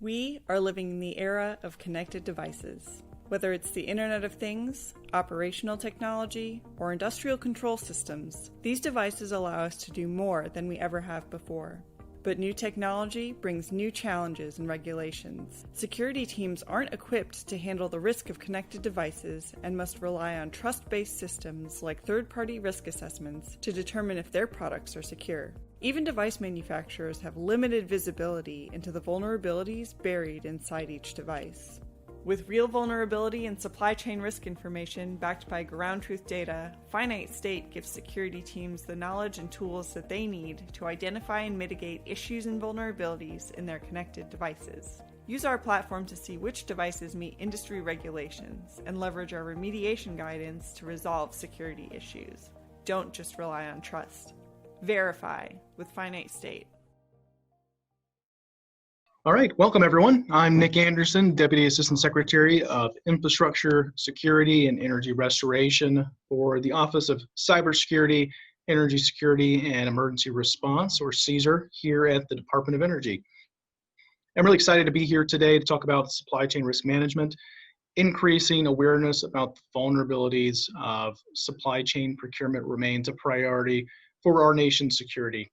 We are living in the era of connected devices. Whether it's the Internet of Things, operational technology, or industrial control systems, these devices allow us to do more than we ever have before. But new technology brings new challenges and regulations. Security teams aren't equipped to handle the risk of connected devices and must rely on trust-based systems like third-party risk assessments to determine if their products are secure. Even device manufacturers have limited visibility into the vulnerabilities buried inside each device. With real vulnerability and supply chain risk information backed by ground truth data, Finite State gives security teams the knowledge and tools that they need to identify and mitigate issues and vulnerabilities in their connected devices. Use our platform to see which devices meet industry regulations and leverage our remediation guidance to resolve security issues. Don't just rely on trust. Verify with Finite State. All right, welcome everyone. I'm Nick Andersen, Deputy Assistant Secretary of Infrastructure, Security, and Energy Restoration for the Office of Cybersecurity, Energy Security, and Emergency Response, or CESER, here at the Department of Energy. I'm really excited to be here today to talk about supply chain risk management, increasing awareness about the vulnerabilities of supply chain procurement remains a priority for our nation's security.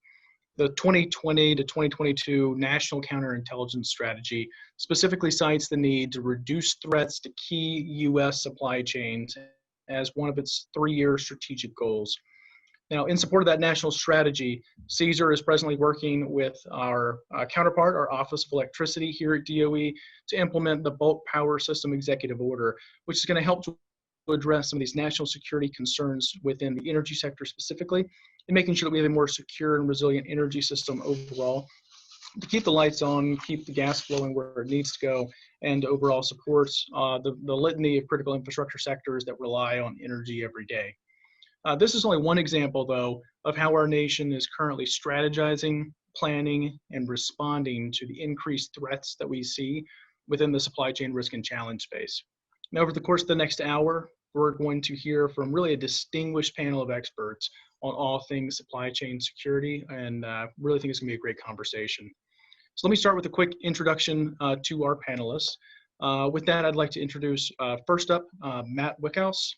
The 2020 to 2022 National Counterintelligence Strategy specifically cites the need to reduce threats to key U.S. supply chains as one of its three-year strategic goals. Now, in support of that national strategy, CESER is presently working with our counterpart, our Office of Electricity here at DOE, to implement the Bulk Power System Executive Order, which is going to help to address some of these national security concerns within the energy sector specifically, and making sure that we have a more secure and resilient energy system overall to keep the lights on, keep the gas flowing where it needs to go, and overall supports the litany of critical infrastructure sectors that rely on energy every day. This is only one example, though, of how our nation is currently strategizing, planning, and responding to the increased threats that we see within the supply chain risk and challenge space. Now, over the course of the next hour, we're going to hear from really a distinguished panel of experts on all things supply chain security, and really think it's going to be a great conversation. So let me start with a quick introduction to our panelists. With that, I'd like to introduce first up Matt Wyckhouse.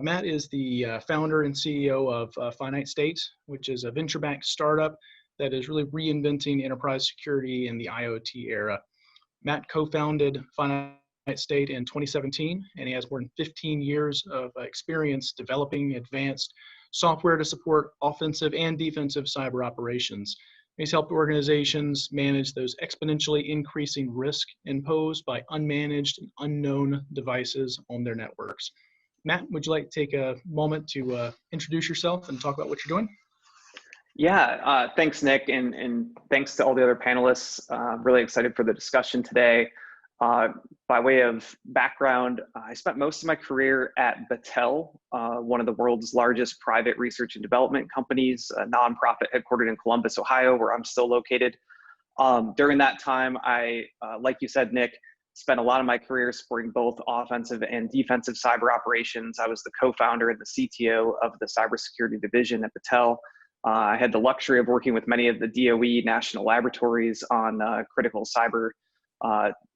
Matt is the founder and CEO of Finite State, which is a venture-backed startup that is really reinventing enterprise security in the IoT era. Matt co-founded Finite State in 2017, and he has more than 15 years of experience developing advanced software to support offensive and defensive cyber operations. He's helped organizations manage those exponentially increasing risk imposed by unmanaged and unknown devices on their networks. Matt, would you like to take a moment to introduce yourself and talk about what you're doing? Yeah, thanks, Nick, and thanks to all the other panelists. Really excited for the discussion today. By way of background, I spent most of my career at Battelle, one of the world's largest private research and development companies, a nonprofit headquartered in Columbus, Ohio, where I'm still located. During that time, I, like you said, Nick, spent a lot of my career supporting both offensive and defensive cyber operations. I was the co-founder and the CTO of the cybersecurity division at Battelle. I had the luxury of working with many of the DOE national laboratories on critical cyber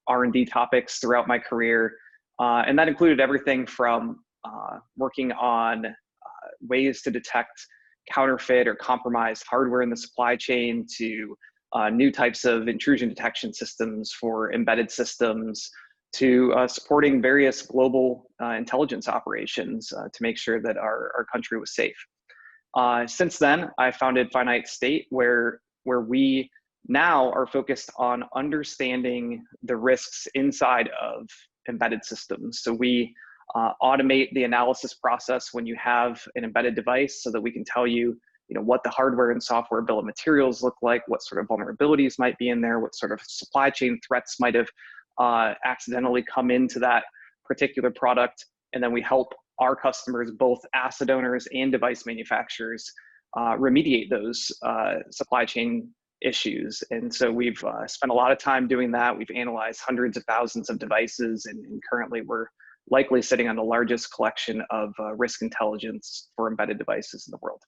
R&D topics throughout my career. And that included everything from working on ways to detect counterfeit or compromised hardware in the supply chain to new types of intrusion detection systems for embedded systems to supporting various global intelligence operations to make sure that our country was safe. Since then, I founded Finite State, where we now are focused on understanding the risks inside of embedded systems. So we automate the analysis process when you have an embedded device so that we can tell you, what the hardware and software bill of materials look like, what sort of vulnerabilities might be in there, what sort of supply chain threats might have accidentally come into that particular product. And then we help our customers, both asset owners and device manufacturers, remediate those supply chain issues. And so we've spent a lot of time doing that. We've analyzed hundreds of thousands of devices, and currently we're likely sitting on the largest collection of risk intelligence for embedded devices in the world.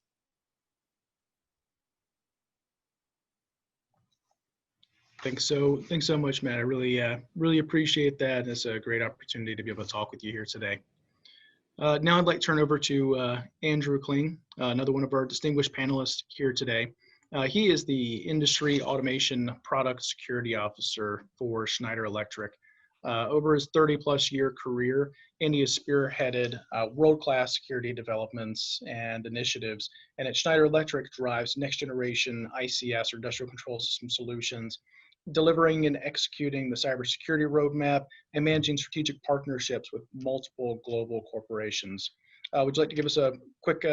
Thanks so much, Matt. I really appreciate that. It's a great opportunity to be able to talk with you here today. Now I'd like to turn over to Andrew Kling, another one of our distinguished panelists here today. He is the Industry Automation Product Security Officer for Schneider Electric. Over his 30-plus year career, Andy has spearheaded world-class security developments and initiatives, and at Schneider Electric drives next-generation ICS, or industrial control system solutions, delivering and executing the cybersecurity roadmap and managing strategic partnerships with multiple global corporations. Would you like to give us a quick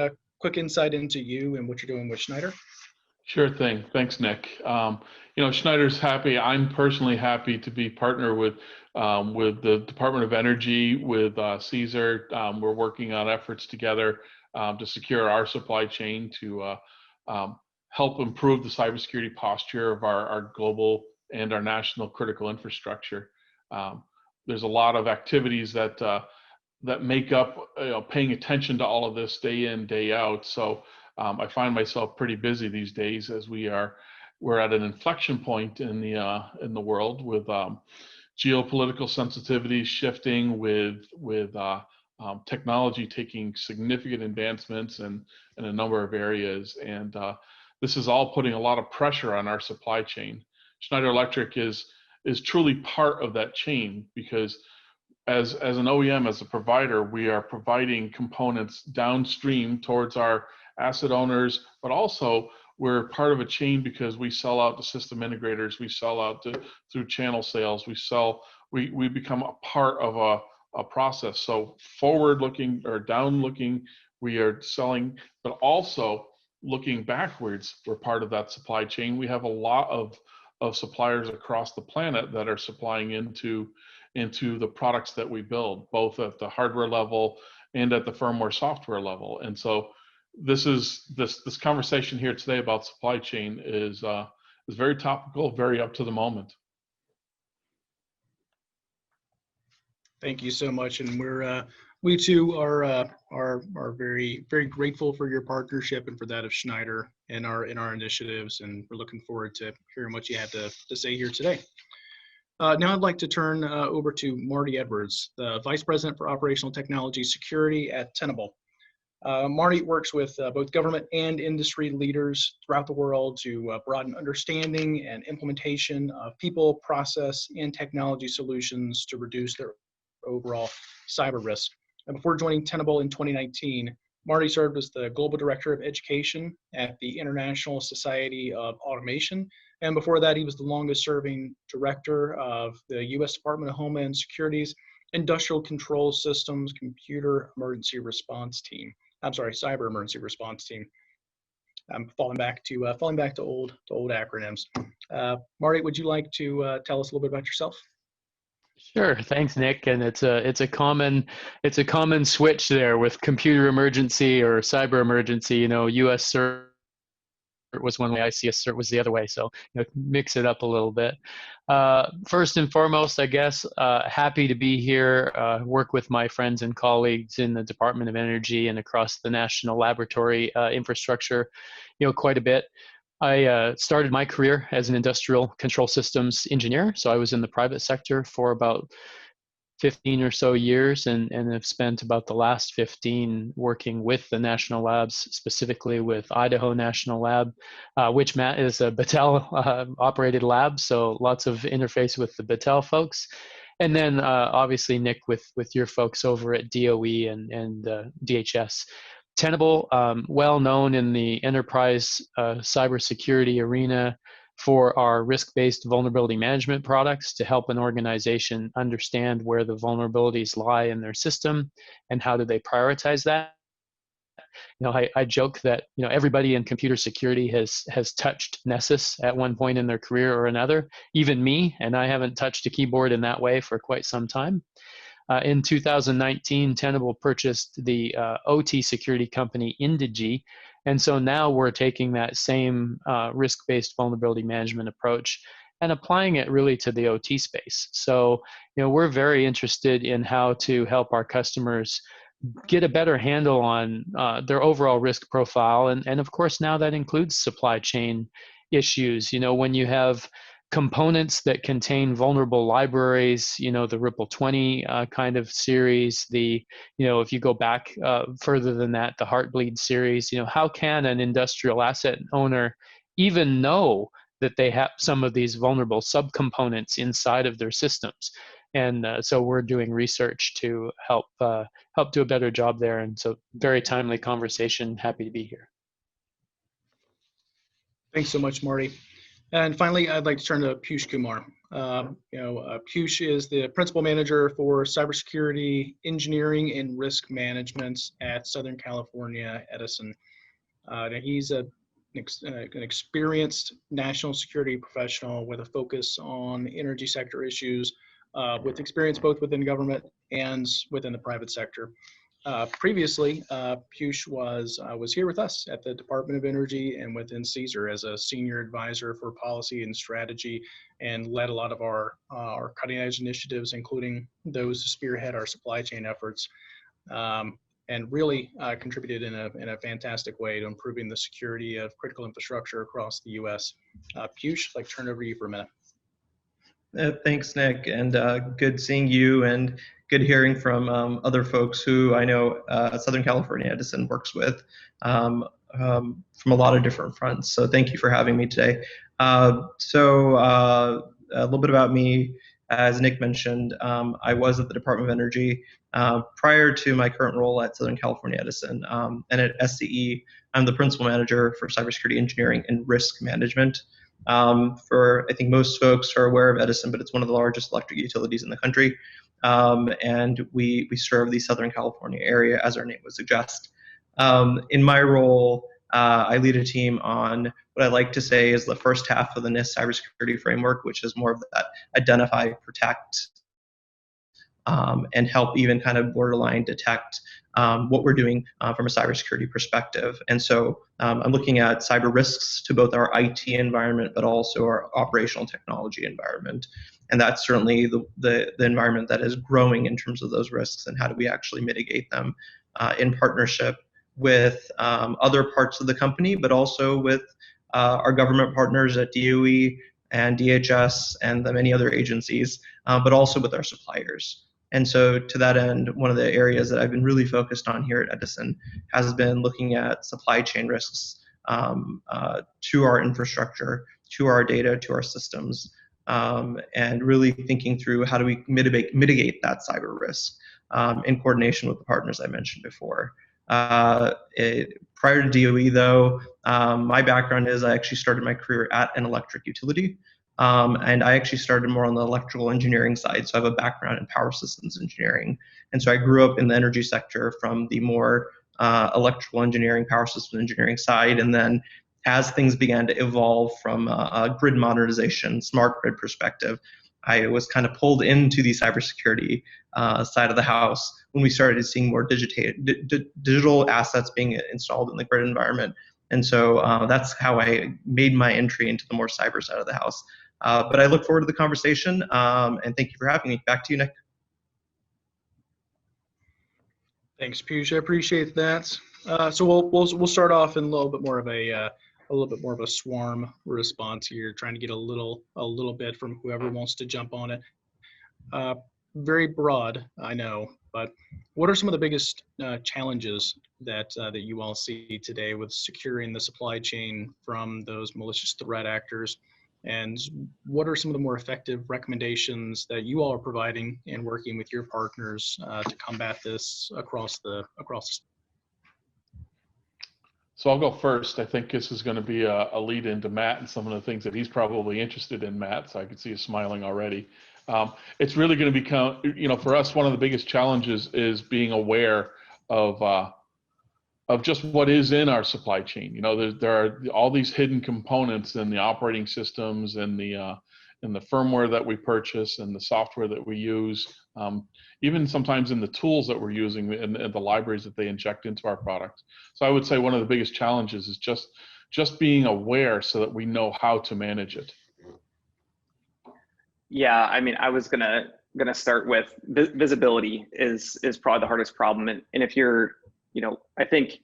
insight into you and what you're doing with Schneider? Sure thing. Thanks, Nick. Schneider's happy. I'm personally happy to be partner with the Department of Energy, with CESER. We're working on efforts together to secure our supply chain, to help improve the cybersecurity posture of our global and our national critical infrastructure. There's a lot of activities that make up paying attention to all of this day in, day out. So I find myself pretty busy these days, as we're at an inflection point in the world, with geopolitical sensitivities shifting, with technology taking significant advancements in a number of areas, and this is all putting a lot of pressure on our supply chain. Schneider Electric is truly part of that chain, because as an OEM, as a provider, we are providing components downstream towards our asset owners, but also we're part of a chain because we sell out to system integrators, we sell out through channel sales, we become a part of a process. So forward-looking or down-looking, we are selling, but also looking backwards, we're part of that supply chain. We have a lot of suppliers across the planet that are supplying into the products that we build, both at the hardware level and at the firmware software level. And so this conversation here today about supply chain is very topical, very up to the moment. Thank you so much, and we too are very grateful for your partnership and for that of Schneider in our initiatives, and we're looking forward to hearing what you had to say here today. Now I'd like to turn over to Marty Edwards, the Vice President for Operational Technology Security at Tenable. Marty works with both government and industry leaders throughout the world to broaden understanding and implementation of people, process, and technology solutions to reduce their overall cyber risk. And before joining Tenable in 2019, Marty served as the Global Director of Education at the International Society of Automation. And before that, he was the longest serving director of the U.S. Department of Homeland Security's Industrial Control Systems Computer Emergency Response Team. I'm sorry, Cyber Emergency Response Team. I'm falling back to old acronyms. Marty, would you like to tell us a little bit about yourself? Sure, thanks, Nick. And it's a common switch there with computer emergency or cyber emergency. U.S. CERT was one way, ICS CERT was the other way. So mix it up a little bit. First and foremost, I guess, happy to be here. Work with my friends and colleagues in the Department of Energy and across the national laboratory infrastructure, quite a bit. I started my career as an industrial control systems engineer. So I was in the private sector for about 15 or so years, and have spent about the last 15 working with the national labs, specifically with Idaho National Lab, which, Matt, is a Battelle operated lab. So lots of interface with the Battelle folks. And then obviously, Nick, with your folks over at DOE and DHS. Tenable, well known in the enterprise cybersecurity arena for our risk-based vulnerability management products to help an organization understand where the vulnerabilities lie in their system and how do they prioritize that. I joke that everybody in computer security has touched Nessus at one point in their career or another, even me, and I haven't touched a keyboard in that way for quite some time. In 2019, Tenable purchased the OT security company Indigi, and so now we're taking that same risk-based vulnerability management approach and applying it really to the OT space. So, we're very interested in how to help our customers get a better handle on their overall risk profile, and of course now that includes supply chain issues. When you have components that contain vulnerable libraries, the Ripple 20 kind of series, if you go back further than that, the Heartbleed series, how can an industrial asset owner even know that they have some of these vulnerable subcomponents inside of their systems? And so we're doing research to help do a better job there. And so very timely conversation, happy to be here. Thanks so much, Marty. And finally, I'd like to turn to Piyush Kumar. Piyush is the Principal Manager for Cybersecurity Engineering and Risk Management at Southern California Edison. He's an experienced national security professional with a focus on the energy sector issues, with experience both within government and within the private sector. Previously, Piyush was here with us at the Department of Energy and within CESER as a senior advisor for policy and strategy, and led a lot of our cutting edge initiatives, including those to spearhead our supply chain efforts, and really contributed in a fantastic way to improving the security of critical infrastructure across the U.S. Piyush, I'd like to turn it over to you for a minute. Thanks, Nick, and good seeing you, and good hearing from other folks who I know Southern California Edison works with from a lot of different fronts. So thank you for having me today. A little bit about me. As Nick mentioned, I was at the Department of Energy prior to my current role at Southern California Edison. And at SCE, I'm the Principal Manager for Cybersecurity Engineering and Risk Management. I think most folks are aware of Edison, but it's one of the largest electric utilities in the country. And we serve the Southern California area, as our name would suggest. In my role, I lead a team on what I like to say is the first half of the NIST cybersecurity framework, which is more of that identify, protect, and help even kind of borderline detect what we're doing from a cybersecurity perspective. And so I'm looking at cyber risks to both our IT environment, but also our operational technology environment. And that's certainly the environment that is growing in terms of those risks, and how do we actually mitigate them in partnership with other parts of the company, but also with our government partners at DOE and DHS and the many other agencies, but also with our suppliers. And so to that end, one of the areas that I've been really focused on here at Edison has been looking at supply chain risks to our infrastructure, to our data, to our systems, and really thinking through how do we mitigate that cyber risk in coordination with the partners I mentioned before. Prior to DOE, though, my background is I actually started my career at an electric utility. And I actually started more on the electrical engineering side. So I have a background in power systems engineering. And so I grew up in the energy sector from the more electrical engineering, power systems engineering side. And then as things began to evolve from a grid modernization, smart grid perspective, I was kind of pulled into the cybersecurity side of the house when we started seeing more digital assets being installed in the grid environment. And so that's how I made my entry into the more cyber side of the house. But I look forward to the conversation, and thank you for having me. Back to you, Nick. Thanks, Piyush. I appreciate that. So we'll start off in a little bit more of a swarm response here, trying to get a little bit from whoever wants to jump on it. Very broad, I know, but what are some of the biggest challenges that you all see today with securing the supply chain from those malicious threat actors? And what are some of the more effective recommendations that you all are providing and working with your partners to combat this across the? So I'll go first. I think this is going to be a lead into Matt and some of the things that he's probably interested in, Matt. So I can see you smiling already. It's really going to become, for us, one of the biggest challenges is being aware of just what is in our supply chain. There are all these hidden components in the operating systems and the firmware that we purchase and the software that we use, even sometimes in the tools that we're using and the libraries that they inject into our products. So I would say one of the biggest challenges is just being aware so that we know how to manage it. Yeah, I mean, I was gonna start with visibility is probably the hardest problem, and if you're, I think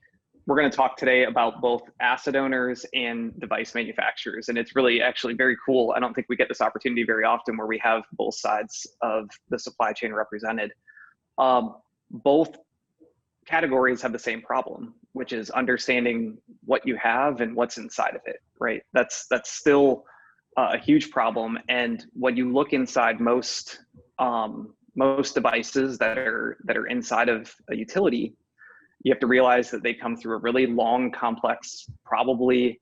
we're going to talk today about both asset owners and device manufacturers. And it's really actually very cool. I don't think we get this opportunity very often where we have both sides of the supply chain represented. Both categories have the same problem, which is understanding what you have and what's inside of it, right? That's still a huge problem. And when you look inside most devices that are inside of a utility, you have to realize that they come through a really long, complex, probably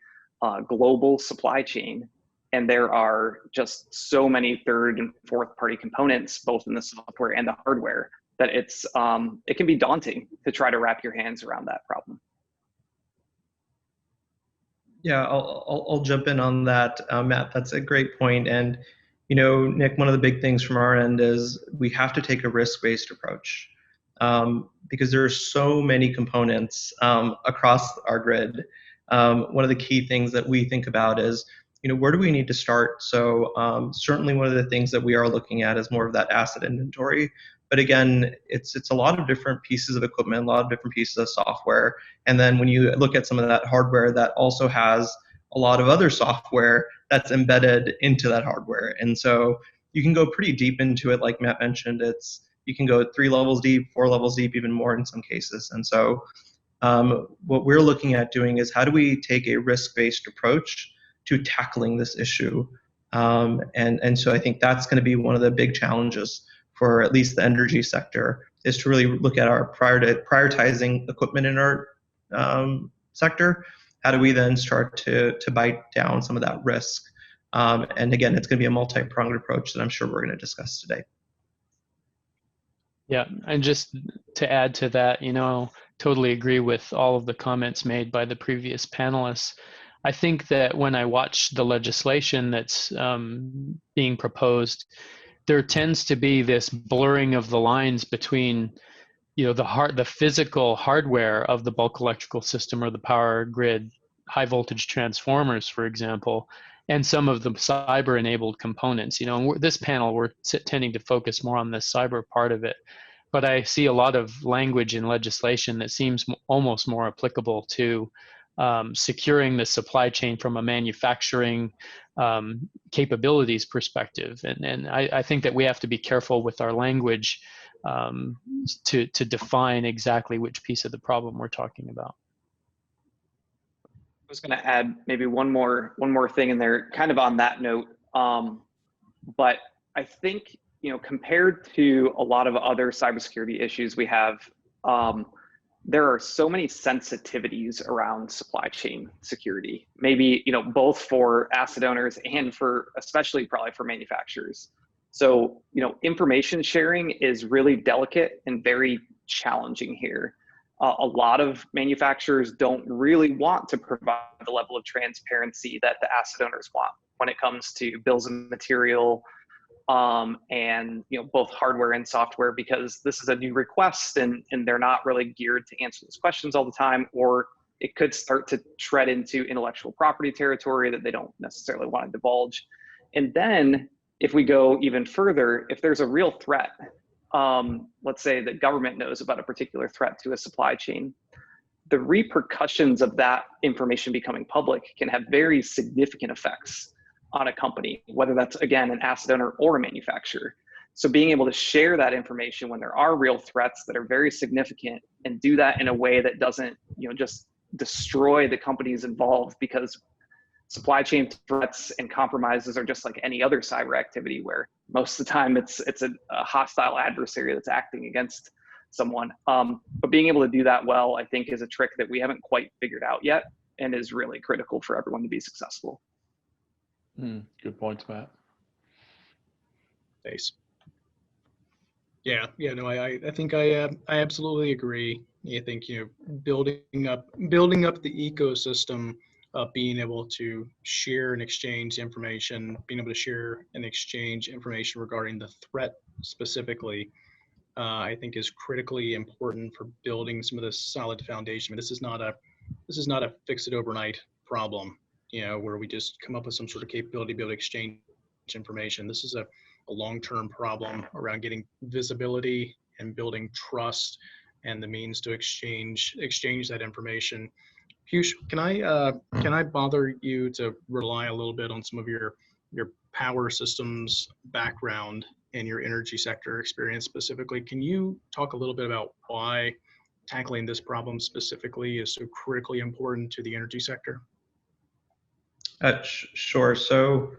global supply chain. And there are just so many third and fourth party components, both in the software and the hardware, that it can be daunting to try to wrap your hands around that problem. Yeah, I'll jump in on that, Matt. That's a great point. And, you know, Nick, one of the big things from our end is we have to take a risk-based approach because there are so many components across our grid. One of the key things that we think about is, you know, where do we need to start? So certainly one of the things that we are looking at is more of that asset inventory. But again, it's a lot of different pieces of equipment, a lot of different pieces of software. And then when you look at some of that hardware, that also has a lot of other software that's embedded into that hardware. And so you can go pretty deep into it, like Matt mentioned. You can go 3 levels deep, 4 levels deep, even more in some cases. And so what we're looking at doing is how do we take a risk-based approach to tackling this issue? And so I think that's going to be one of the big challenges for at least the energy sector, is to really look at our prioritizing equipment in our sector. How do we then start to bite down some of that risk? And again, it's going to be a multi-pronged approach that I'm sure we're going to discuss today. Yeah, and just to add to that, you know, totally agree with all of the comments made by the previous panelists. I think that when I watch the legislation that's being proposed, there tends to be this blurring of the lines between, you know, the physical hardware of the bulk electrical system or the power grid, high voltage transformers, for example, and some of the cyber enabled components. You know, this panel, we're tending to focus more on the cyber part of it, but I see a lot of language in legislation that seems almost more applicable to securing the supply chain from a manufacturing capabilities perspective. And I think that we have to be careful with our language to define exactly which piece of the problem we're talking about. I was going to add maybe one more thing in there, kind of on that note. But I think, you know, compared to a lot of other cybersecurity issues we have, there are so many sensitivities around supply chain security, maybe, you know, both for asset owners and for especially probably for manufacturers. So, you know, information sharing is really delicate and very challenging here. A lot of manufacturers don't really want to provide the level of transparency that the asset owners want when it comes to bills of material, and, you know, both hardware and software, because this is a new request and they're not really geared to answer those questions all the time, or it could start to tread into intellectual property territory that they don't necessarily want to divulge. And then if we go even further, if there's a real threat, let's say the government knows about a particular threat to a supply chain, the repercussions of that information becoming public can have very significant effects on a company, whether that's, again, an asset owner or a manufacturer. So being able to share that information when there are real threats that are very significant, and do that in a way that doesn't, you know, just destroy the companies involved, because supply chain threats and compromises are just like any other cyber activity, where most of the time it's a hostile adversary that's acting against someone. But being able to do that well, I think, is a trick that we haven't quite figured out yet, and is really critical for everyone to be successful. Good points, Matt. Thanks. Yeah, no, I think I absolutely agree. I think, you know, building up the ecosystem of being able to share and exchange information, being able to share and exchange information regarding the threat specifically, I think is critically important for building some of this solid foundation. But this is not a fix it overnight problem, you know, where we just come up with some sort of capability to be able to exchange information. This is a long-term problem around getting visibility and building trust and the means to exchange that information. Piyush, can I bother you to rely a little bit on some of your power systems background and your energy sector experience specifically? Can you talk a little bit about why tackling this problem specifically is so critically important to the energy sector? Sure. So,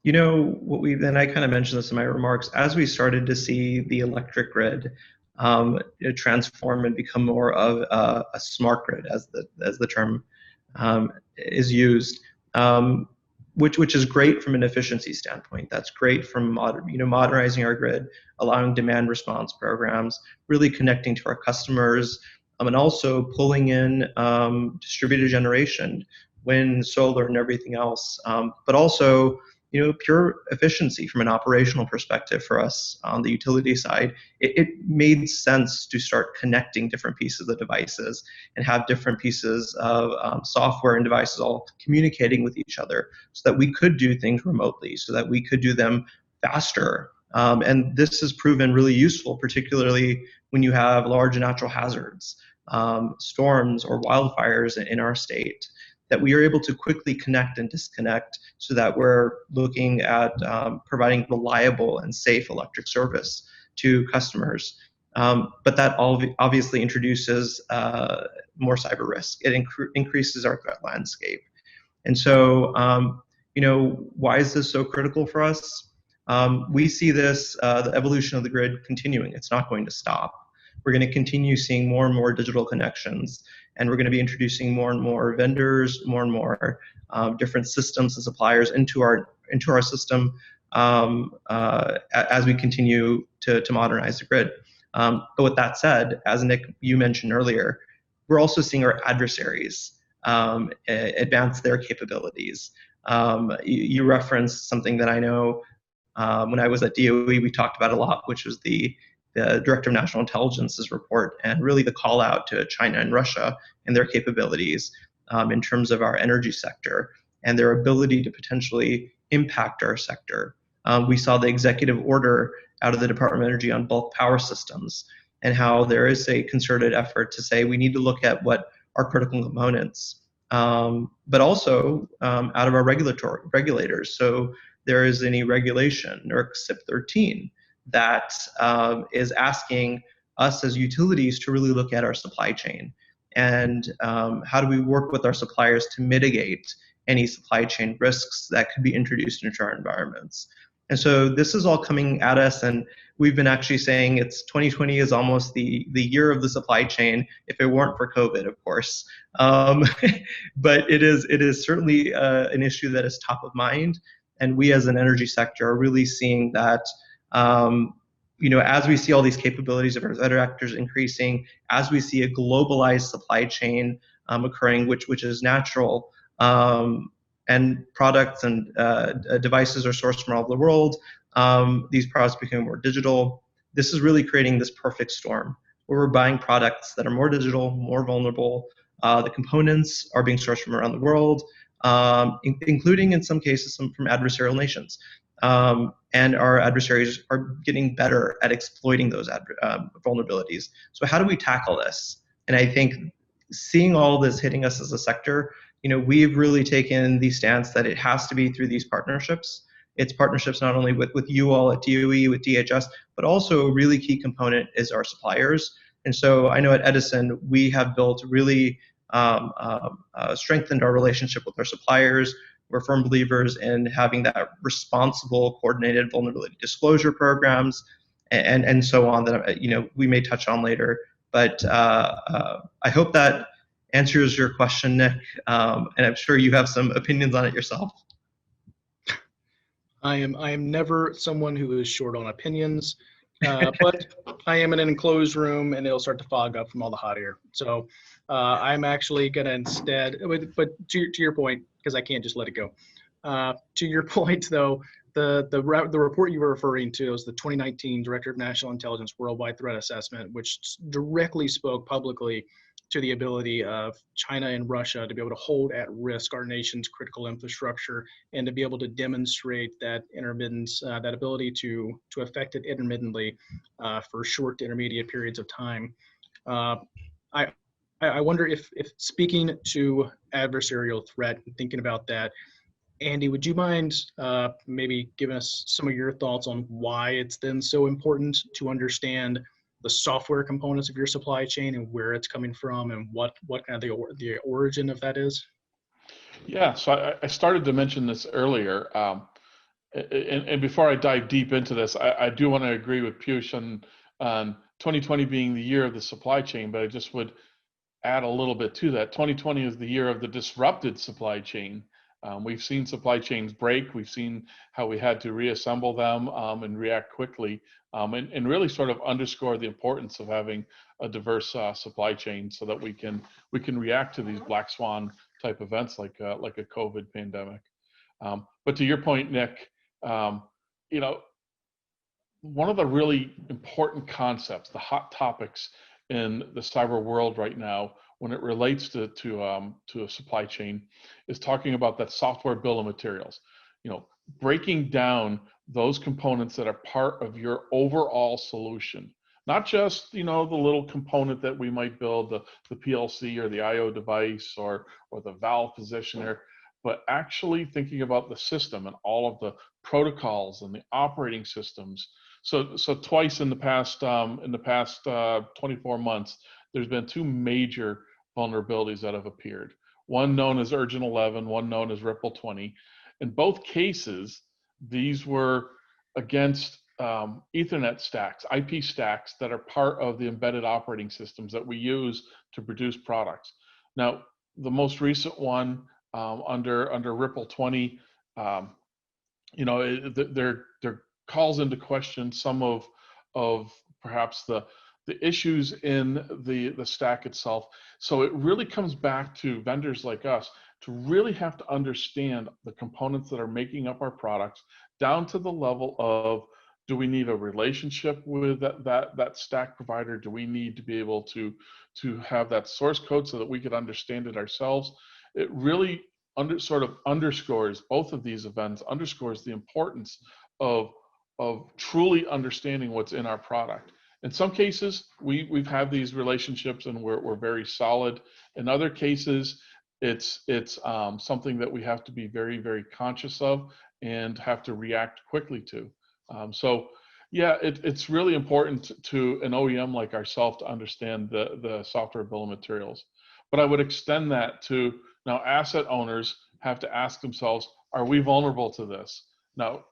what and I kind of mentioned this in my remarks, as we started to see the electric grid transform and become more of a smart grid, as the term is used, which is great from an efficiency standpoint. That's great from modernizing our grid, allowing demand response programs, really connecting to our customers, and also pulling in distributed generation, wind, solar, and everything else. But also, pure efficiency from an operational perspective for us on the utility side. It made sense to start connecting different pieces of devices and have different pieces of software and devices all communicating with each other so that we could do things remotely, so that we could do them faster. And this has proven really useful, particularly when you have large natural hazards, storms or wildfires in our state, that we are able to quickly connect and disconnect so that we're looking at providing reliable and safe electric service to customers. But that obviously introduces more cyber risk. It increases our threat landscape. And so, why is this so critical for us? We see this, the evolution of the grid continuing. It's not going to stop. We're going to continue seeing more and more digital connections, and we're going to be introducing more and more vendors, more and more different systems and suppliers into our system as we continue to modernize the grid. But with that said, as Nick, you mentioned earlier, we're also seeing our adversaries advance their capabilities. You referenced something that I know when I was at DOE, we talked about a lot, which was the Director of National Intelligence's report, and really the call out to China and Russia and their capabilities in terms of our energy sector and their ability to potentially impact our sector. We saw the executive order out of the Department of Energy on bulk power systems, and how there is a concerted effort to say we need to look at what are critical components, but also out of our regulators. So there is any regulation, NERC CIP 13, that is asking us as utilities to really look at our supply chain and how do we work with our suppliers to mitigate any supply chain risks that could be introduced into our environments. And so this is all coming at us, and we've been actually saying 2020 is almost the year of the supply chain, if it weren't for COVID, of course. But it is certainly an issue that is top of mind, and we as an energy sector are really seeing that as we see all these capabilities of our other actors increasing, as we see a globalized supply chain occurring, which is natural, and products and devices are sourced from all over the world, these products become more digital. This is really creating this perfect storm where we're buying products that are more digital, more vulnerable. The components are being sourced from around the world, including in some cases from adversarial nations. And our adversaries are getting better at exploiting those vulnerabilities. So how do we tackle this? And I think seeing all this hitting us as a sector, we've really taken the stance that it has to be through these partnerships. It's partnerships not only with you all at DOE, with DHS, but also a really key component is our suppliers. And so I know at Edison, we have built really strengthened our relationship with our suppliers. We're firm believers in having that responsible, coordinated vulnerability disclosure programs, and so on that we may touch on later. But I hope that answers your question, Nick, and I'm sure you have some opinions on it yourself. I am never someone who is short on opinions, but I am in an enclosed room and it'll start to fog up from all the hot air. So I'm actually going to instead, but to your point, because I can't just let it go. To your point, though, the report you were referring to was the 2019 Director of National Intelligence Worldwide Threat Assessment, which directly spoke publicly to the ability of China and Russia to be able to hold at risk our nation's critical infrastructure and to be able to demonstrate that intermittence, that ability to affect it intermittently for short to intermediate periods of time. I I wonder if speaking to adversarial threat and thinking about that, Andy, would you mind maybe giving us some of your thoughts on why it's then so important to understand the software components of your supply chain and where it's coming from and what kind of the origin of that is? Yeah, so I started to mention this earlier. And before I dive deep into this, I do want to agree with Piyush on 2020 being the year of the supply chain, but I just would add a little bit to that. 2020 is the year of the disrupted supply chain. We've seen supply chains break. We've seen how we had to reassemble them and react quickly, and really sort of underscore the importance of having a diverse supply chain so that we can react to these black swan type events like a COVID pandemic. But to your point, Nick, you know, one of the really important concepts, the hot topics in the cyber world right now, when it relates to a supply chain, is talking about that software bill of materials. You know, breaking down those components that are part of your overall solution, not just the little component that we might build, the PLC or the I/O device or the valve positioner, but actually thinking about the system and all of the protocols and the operating systems. So twice in the past 24 months, there's been two major vulnerabilities that have appeared. One known as Urgent 11, one known as Ripple 20. In both cases, these were against Ethernet stacks, IP stacks that are part of the embedded operating systems that we use to produce products. Now, the most recent one under Ripple 20, there calls into question some of perhaps the issues in the stack itself. So it really comes back to vendors like us to really have to understand the components that are making up our products down to the level of, do we need a relationship with that stack provider? Do we need to be able to have that source code so that we could understand it ourselves? It really sort of underscores, both of these events underscores the importance of truly understanding what's in our product. In some cases, we've had these relationships and we're very solid. In other cases, it's something that we have to be very, very conscious of and have to react quickly to. So yeah, it's really important to an OEM like ourselves to understand the software bill of materials. But I would extend that to now asset owners have to ask themselves, are we vulnerable to this? Now,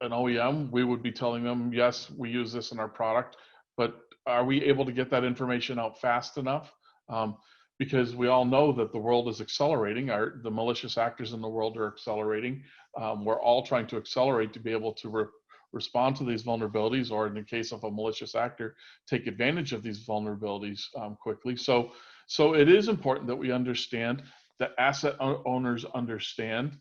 an OEM, we would be telling them, yes, we use this in our product, but are we able to get that information out fast enough? Because we all know that the world is accelerating. The malicious actors in the world are accelerating. We're all trying to accelerate to be able to respond to these vulnerabilities, or in the case of a malicious actor, take advantage of these vulnerabilities quickly. So it is important that we understand, that asset owners understand,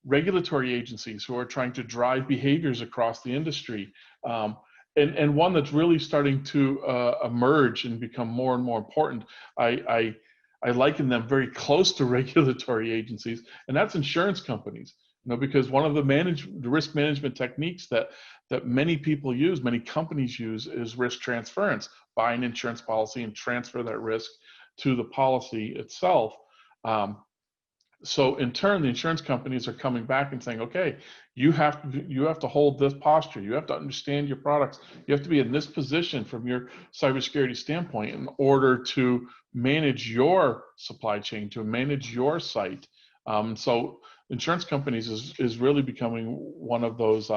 regulatory agencies who are trying to drive behaviors across the industry. And one that's really starting to emerge and become more and more important, I liken them very close to regulatory agencies, and that's insurance companies. Because one of the risk management techniques that many people use, many companies use, is risk transference. Buy an insurance policy and transfer that risk to the policy itself. So in turn, the insurance companies are coming back and saying, okay, you have to hold this posture. You have to understand your products. You have to be in this position from your cybersecurity standpoint in order to manage your supply chain, to manage your site. So insurance companies is really becoming one of those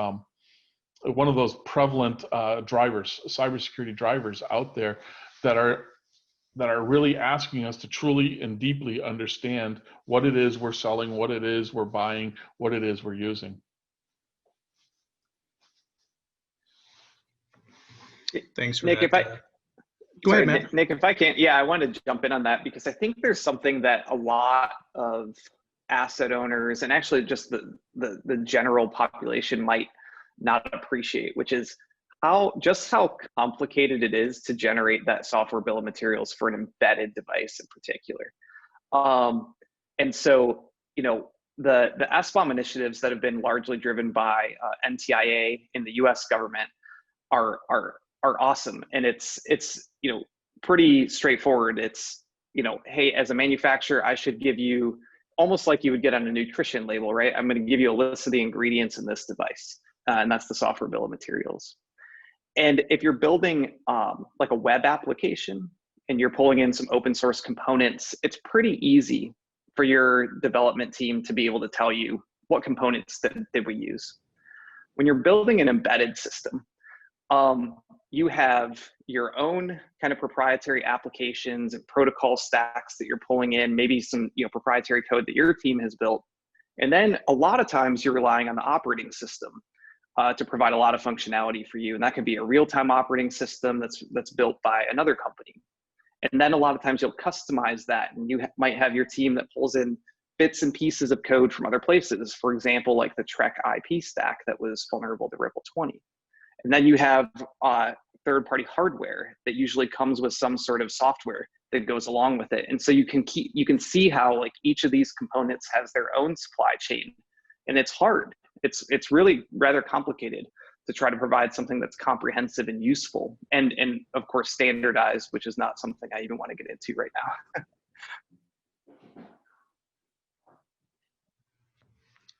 prevalent drivers, cybersecurity drivers out there that are really asking us to truly and deeply understand what it is we're selling, what it is we're buying, what it is we're using. Thanks for Nick, that. Go ahead, Matt. Nick, if I can, yeah, I want to jump in on that because I think there's something that a lot of asset owners and actually just the general population might not appreciate, which is how complicated it is to generate that software bill of materials for an embedded device in particular. And so, the SBOM initiatives that have been largely driven by NTIA in the U.S. government are awesome, and it's pretty straightforward. It's, hey, as a manufacturer, I should give you, almost like you would get on a nutrition label, right? I'm going to give you a list of the ingredients in this device, and that's the software bill of materials. And if you're building like a web application and you're pulling in some open source components, it's pretty easy for your development team to be able to tell you what components did we use. When you're building an embedded system, you have your own kind of proprietary applications and protocol stacks that you're pulling in, maybe some proprietary code that your team has built. And then a lot of times you're relying on the operating system to provide a lot of functionality for you. And that could be a real-time operating system that's built by another company. And then a lot of times you'll customize that, and you might have your team that pulls in bits and pieces of code from other places. For example, like the Trek IP stack that was vulnerable to Ripple 20. And then you have third-party hardware that usually comes with some sort of software that goes along with it. And so you can see how like each of these components has their own supply chain, and it's hard. It's really rather complicated to try to provide something that's comprehensive and useful, and of course standardized, which is not something I even want to get into right now.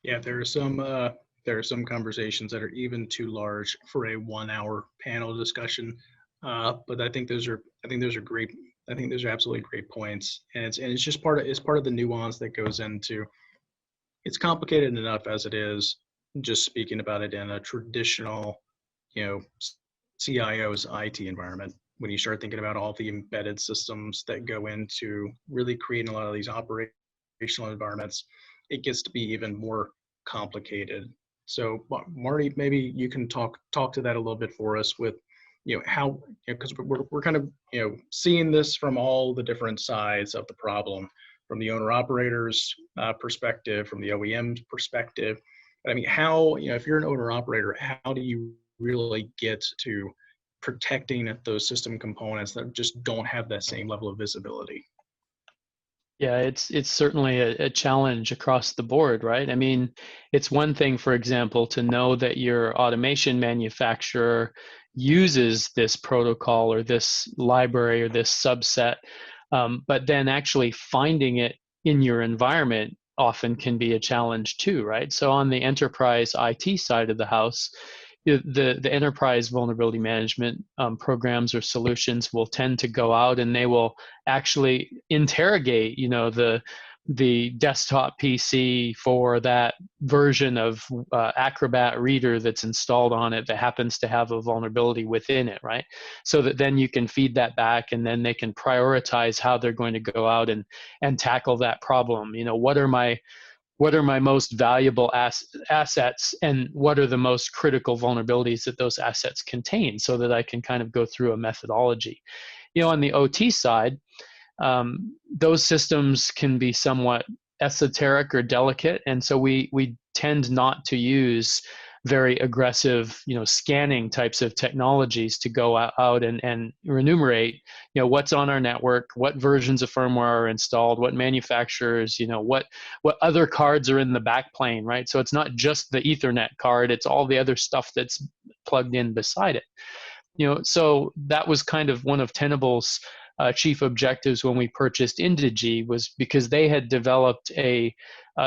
Yeah, there are some conversations that are even too large for a 1-hour panel discussion, but I think those are great. I think those are absolutely great points, and it's just part of the nuance that goes into. It's complicated enough as it is, just speaking about it in a traditional, CIO's IT environment. When you start thinking about all the embedded systems that go into really creating a lot of these operational environments, it gets to be even more complicated. So Marty, maybe you can talk to that a little bit for us with, how, because we're kind of, seeing this from all the different sides of the problem, from the owner operator's perspective, from the OEM's perspective. I mean, how, if you're an owner operator, how do you really get to protecting those system components that just don't have that same level of visibility? Yeah, it's certainly a challenge across the board, right? I mean, it's one thing, for example, to know that your automation manufacturer uses this protocol or this library or this subset, but then actually finding it in your environment often can be a challenge too, right? So on the enterprise IT side of the house, the enterprise vulnerability management programs or solutions will tend to go out and they will actually interrogate, the desktop PC for that version of Acrobat Reader that's installed on it that happens to have a vulnerability within it, right? So that then you can feed that back, and then they can prioritize how they're going to go out and tackle that problem. What are my most valuable assets, and what are the most critical vulnerabilities that those assets contain, so that I can kind of go through a methodology. On the OT side, those systems can be somewhat esoteric or delicate, and so we tend not to use very aggressive, scanning types of technologies to go out and enumerate, what's on our network, what versions of firmware are installed, what manufacturers, what other cards are in the backplane, right? So it's not just the Ethernet card, it's all the other stuff that's plugged in beside it. So that was kind of one of Tenable's chief objectives when we purchased Indigi, was because they had developed a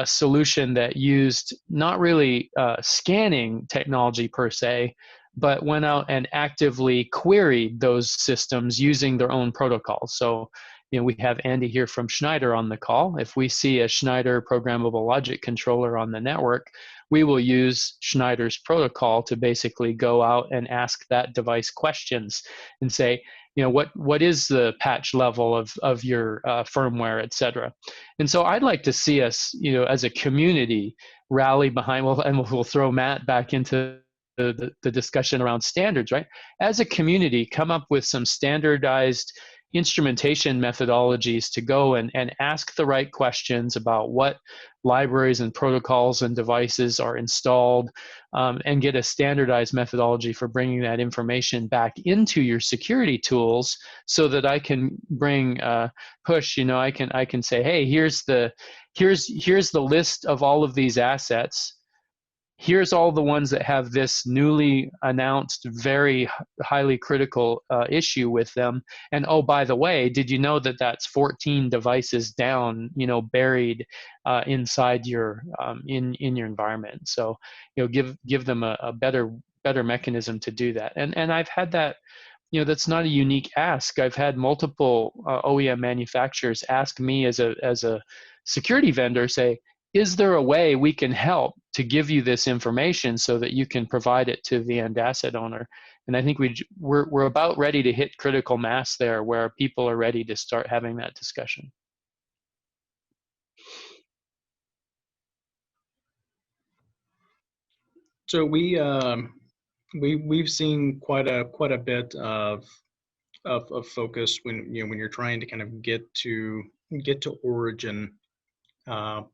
solution that used not really scanning technology per se, but went out and actively queried those systems using their own protocols. So, we have Andy here from Schneider on the call. If we see a Schneider programmable logic controller on the network, we will use Schneider's protocol to basically go out and ask that device questions and say, what is the patch level of your firmware, et cetera. And so I'd like to see us, as a community, rally behind, and we'll throw Matt back into the discussion around standards, right? As a community, come up with some standardized instrumentation methodologies to go and ask the right questions about what libraries and protocols and devices are installed, and get a standardized methodology for bringing that information back into your security tools, so that I can bring push. I can say, hey, here's the list of all of these assets. here's all the ones that have this newly announced, very highly critical issue with them. And oh, by the way, did you know that that's 14 devices down, buried inside your in your environment? So, give them a better mechanism to do that. And I've had that. That's not a unique ask. I've had multiple OEM manufacturers ask me as a security vendor, say, is there a way we can help to give you this information so that you can provide it to the end asset owner? And I think we're about ready to hit critical mass there, where people are ready to start having that discussion. So we've seen quite a bit of focus when when you're trying to kind of get to origin. And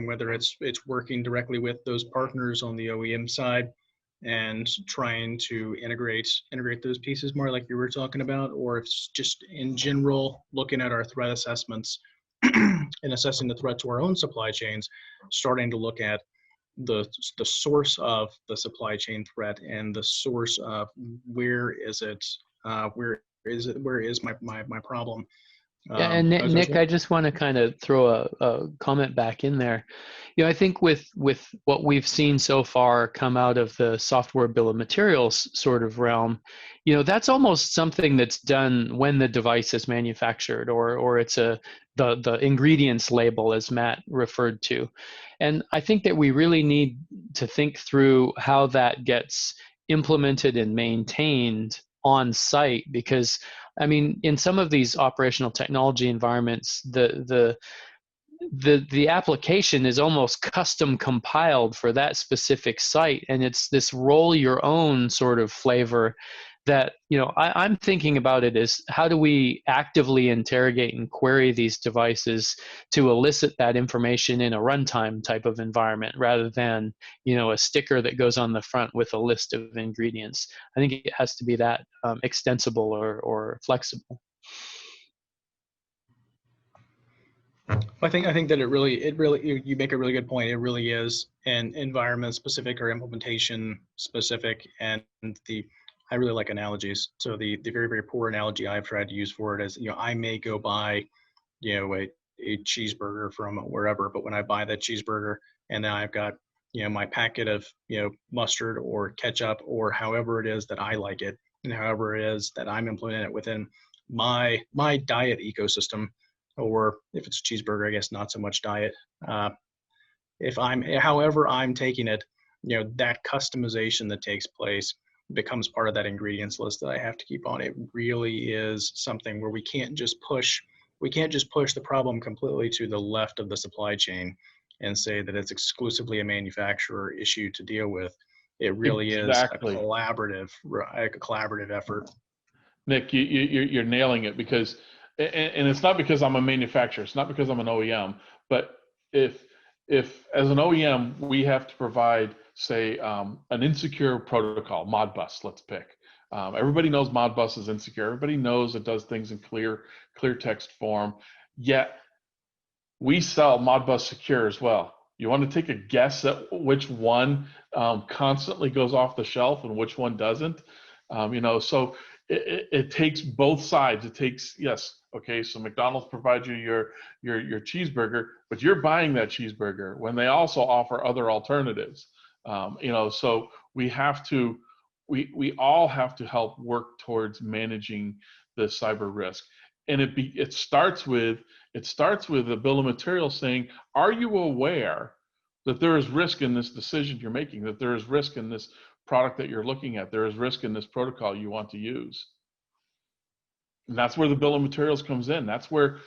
whether it's working directly with those partners on the OEM side and trying to integrate those pieces more like you were talking about, or if it's just in general looking at our threat assessments and assessing the threat to our own supply chains, starting to look at the source of the supply chain threat and the source of where is my problem. Yeah, and Nick, I just want to kind of throw a comment back in there. I think with what we've seen so far come out of the software bill of materials sort of realm, that's almost something that's done when the device is manufactured, or it's the ingredients label, as Matt referred to. And I think that we really need to think through how that gets implemented and maintained on site, because I mean, in some of these operational technology environments, the application is almost custom compiled for that specific site, and it's this roll your own sort of flavor that I'm thinking about it as, how do we actively interrogate and query these devices to elicit that information in a runtime type of environment, rather than a sticker that goes on the front with a list of ingredients. I think it has to be that extensible or flexible. I think that it really you make a really good point. It really is an environment specific or implementation specific, and I really like analogies. So the very, very poor analogy I've tried to use for it is, I may go buy, a cheeseburger from wherever, but when I buy that cheeseburger and then I've got, my packet of, mustard or ketchup or however it is that I like it, and however it is that I'm implementing it within my diet ecosystem, or if it's a cheeseburger, I guess not so much diet. However I'm taking it, that customization that takes place becomes part of that ingredients list that I have to keep on. It really is something where we can't just push the problem completely to the left of the supply chain and say that it's exclusively a manufacturer issue to deal with. It really Exactly. is a collaborative effort. Nick, you're nailing it, because, and it's not because I'm a manufacturer, it's not because I'm an OEM, but if as an OEM we have to provide, say, an insecure protocol, Modbus, let's pick. Everybody knows Modbus is insecure. Everybody knows it does things in clear text form. Yet we sell Modbus Secure as well. You want to take a guess at which one constantly goes off the shelf and which one doesn't? So it takes both sides. It takes, yes, okay, so McDonald's provides you your cheeseburger, but you're buying that cheeseburger when they also offer other alternatives. So we all have to help work towards managing the cyber risk. And it starts with the bill of materials saying, are you aware that there is risk in this decision you're making, that there is risk in this product that you're looking at, there is risk in this protocol you want to use? And that's where the bill of materials comes in. That's where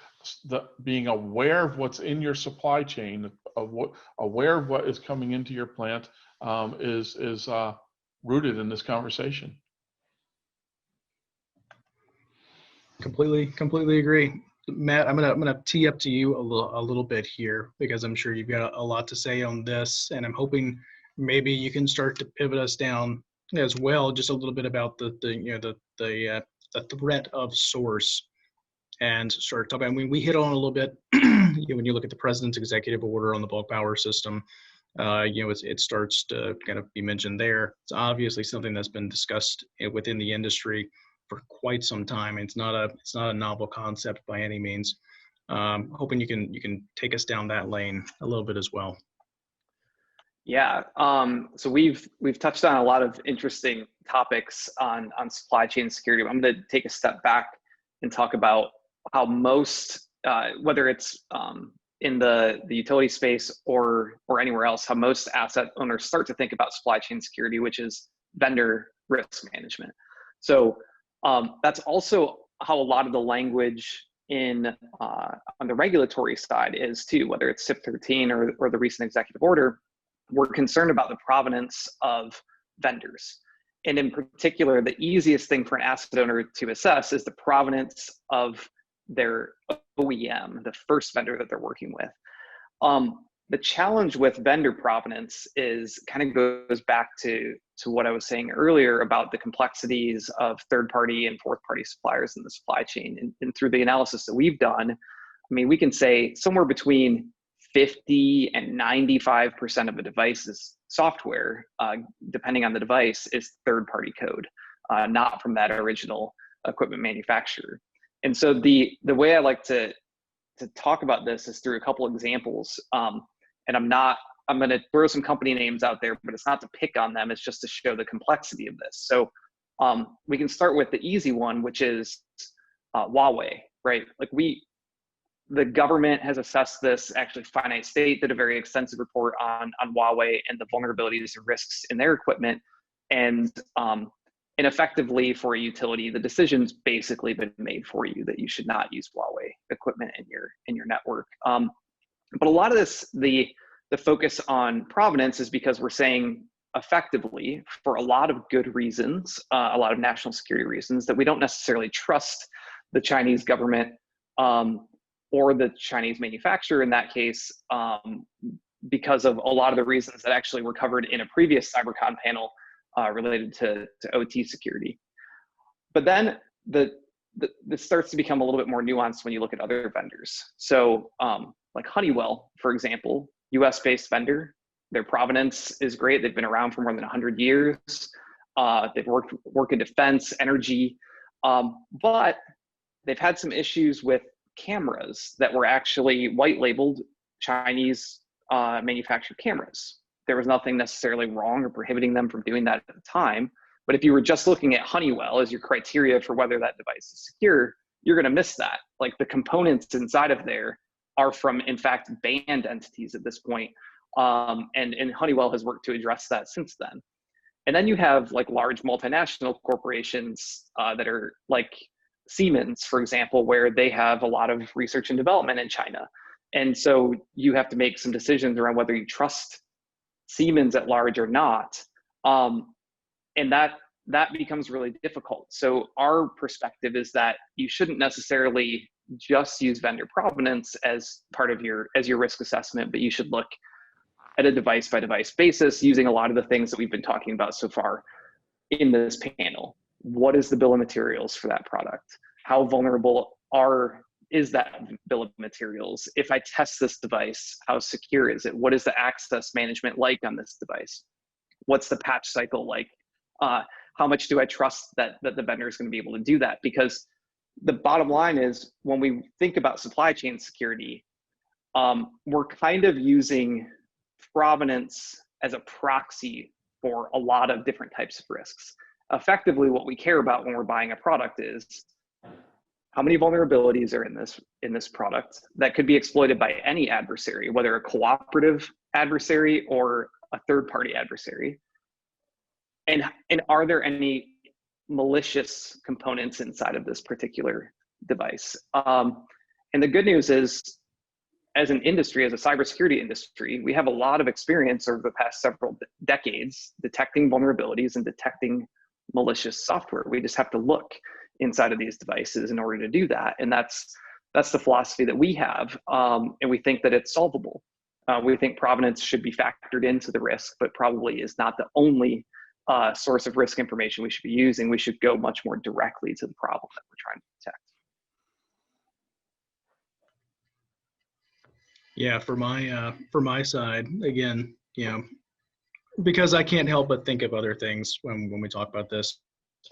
being aware of what's in your supply chain, aware of what is coming into your plant, is rooted in this conversation. Completely agree. Matt, I'm gonna tee up to you a little bit here, because I'm sure you've got a lot to say on this, and I'm hoping maybe you can start to pivot us down as well, just a little bit about the threat of source, and start talking. I mean, we hit on a little bit when you look at the president's executive order on the bulk power system, it starts to kind of be mentioned there. It's obviously something that's been discussed within the industry for quite some time. It's not a novel concept by any means. Hoping you can take us down that lane a little bit as well. Yeah, so we've touched on a lot of interesting topics on supply chain security. I'm going to take a step back and talk about how most, whether it's in the utility space or anywhere else, how most asset owners start to think about supply chain security, which is vendor risk management. So that's also how a lot of the language on the regulatory side is too, whether it's CIP 13 or the recent executive order. We're concerned about the provenance of vendors. And in particular, the easiest thing for an asset owner to assess is the provenance of their OEM, the first vendor that they're working with. The challenge with vendor provenance is kind of goes back to what I was saying earlier about the complexities of third-party and fourth-party suppliers in the supply chain. And through the analysis that we've done, I mean, we can say somewhere between 50 and 95% of a device's software, depending on the device, is third-party code, not from that original equipment manufacturer. And so the way I like to talk about this is through a couple examples. And I'm going to throw some company names out there, but it's not to pick on them. It's just to show the complexity of this. So we can start with the easy one, which is Huawei, right? Like the government has assessed this. Actually, Finite State did a very extensive report on Huawei and the vulnerabilities and risks in their equipment. And effectively for a utility, the decision's basically been made for you that you should not use Huawei equipment in your network. But a lot of this, the focus on provenance is because we're saying effectively, for a lot of good reasons, a lot of national security reasons, that we don't necessarily trust the Chinese government or the Chinese manufacturer in that case, because of a lot of the reasons that actually were covered in a previous CyberCon panel related to OT security. But then this starts to become a little bit more nuanced when you look at other vendors. So like Honeywell, for example, US-based vendor, their provenance is great. They've been around for more than 100 years. They've worked in defense, energy, but they've had some issues with cameras that were actually white labeled Chinese manufactured cameras. There was nothing necessarily wrong or prohibiting them from doing that at the time. But if you were just looking at Honeywell as your criteria for whether that device is secure, you're going to miss that. Like the components inside of there are from, in fact, banned entities at this point. And Honeywell has worked to address that since then. And then you have like large multinational corporations that are like Siemens, for example, where they have a lot of research and development in China. And so you have to make some decisions around whether you trust Siemens at large or not. And that becomes really difficult. So our perspective is that you shouldn't necessarily just use vendor provenance as part of your risk assessment, but you should look at a device by device basis using a lot of the things that we've been talking about so far in this panel. What is the bill of materials for that product? How vulnerable is that bill of materials? If I test this device, how secure is it? What is the access management like on this device? What's the patch cycle like? How much do I trust that the vendor is going to be able to do that? Because the bottom line is, when we think about supply chain security, we're kind of using provenance as a proxy for a lot of different types of risks. Effectively, what we care about when we're buying a product is how many vulnerabilities are in this product that could be exploited by any adversary, whether a cooperative adversary or a third-party adversary. And are there any malicious components inside of this particular device? And the good news is, as an industry, as a cybersecurity industry, we have a lot of experience over the past several decades detecting vulnerabilities and detecting malicious software. We just have to look inside of these devices in order to do that. And that's the philosophy that we have. And we think that it's solvable. We think provenance should be factored into the risk, but probably is not the only source of risk information we should be using. We should go much more directly to the problem that we're trying to detect. Yeah, for my side, again, you know, because I can't help but think of other things when we talk about this.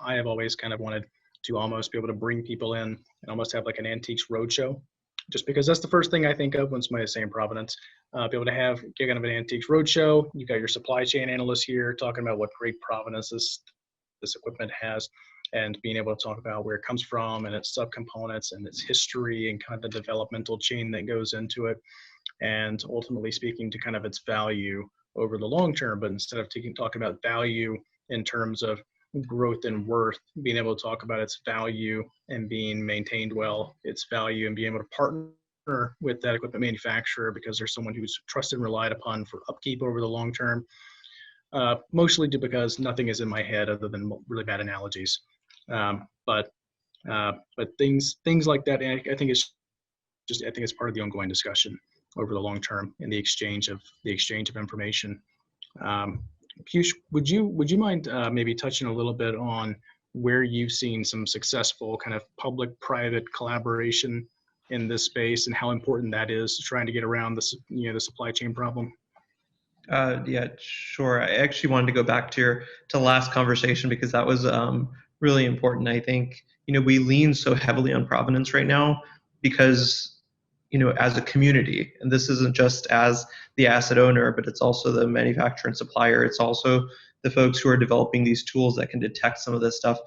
I have always kind of wanted to almost be able to bring people in and almost have like an antiques roadshow, just because that's the first thing I think of when somebody's saying provenance. Be able to have kind of an antiques roadshow. You got your supply chain analysts here talking about what great provenance this equipment has, and being able to talk about where it comes from and its subcomponents and its history and kind of the developmental chain that goes into it, and ultimately speaking to kind of its value over the long term. But instead of talking about value in terms of growth and worth, being able to talk about its value and being maintained well, its value and being able to partner with that equipment manufacturer because there's someone who's trusted and relied upon for upkeep over the long term. Mostly because nothing is in my head other than really bad analogies. But things like that, I think it's part of the ongoing discussion over the long term in the exchange of information. Piyush, would you mind maybe touching a little bit on where you've seen some successful kind of public-private collaboration in this space and how important that is to trying to get around the supply chain problem? Yeah, sure. I actually wanted to go back to the last conversation because that was really important. I think we lean so heavily on provenance right now because as a community, and this isn't just as the asset owner, but it's also the manufacturer and supplier. It's also the folks who are developing these tools that can detect some of this stuff.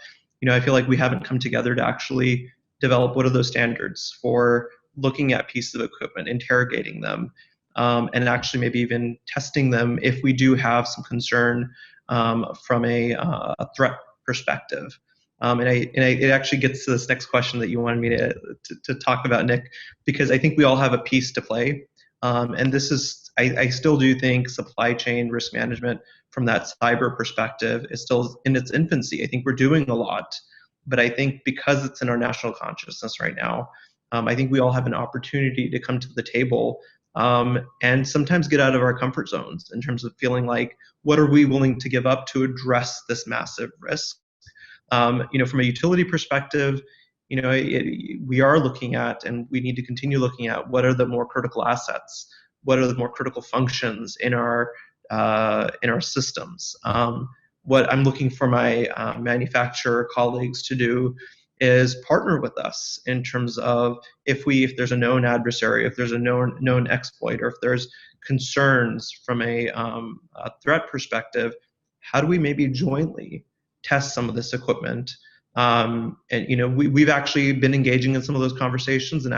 I feel like we haven't come together to actually develop what are those standards for looking at pieces of equipment, interrogating them, and actually maybe even testing them if we do have some concern from a threat perspective. It actually gets to this next question that you wanted me to talk about, Nick, because I think we all have a piece to play. And this is, I still do think supply chain risk management from that cyber perspective is still in its infancy. I think we're doing a lot, but I think because it's in our national consciousness right now, I think we all have an opportunity to come to the table and sometimes get out of our comfort zones in terms of feeling like, what are we willing to give up to address this massive risk? From a utility perspective, we are looking at, and we need to continue looking at, what are the more critical assets, what are the more critical functions in our systems. What I'm looking for my manufacturer colleagues to do is partner with us in terms of if there's a known adversary, if there's a known exploit, or if there's concerns from a threat perspective, how do we maybe jointly test some of this equipment? And we've actually been engaging in some of those conversations, and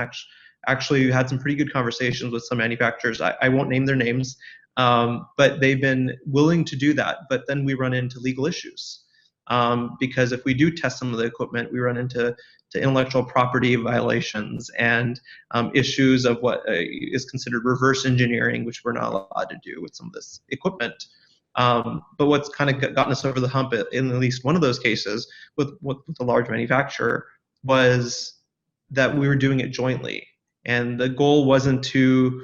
actually had some pretty good conversations with some manufacturers. I won't name their names, but they've been willing to do that. But then we run into legal issues. Because if we do test some of the equipment, we run into intellectual property violations and issues of what is considered reverse engineering, which we're not allowed to do with some of this equipment. But what's kind of gotten us over the hump in at least one of those cases with a large manufacturer was that we were doing it jointly. And the goal wasn't to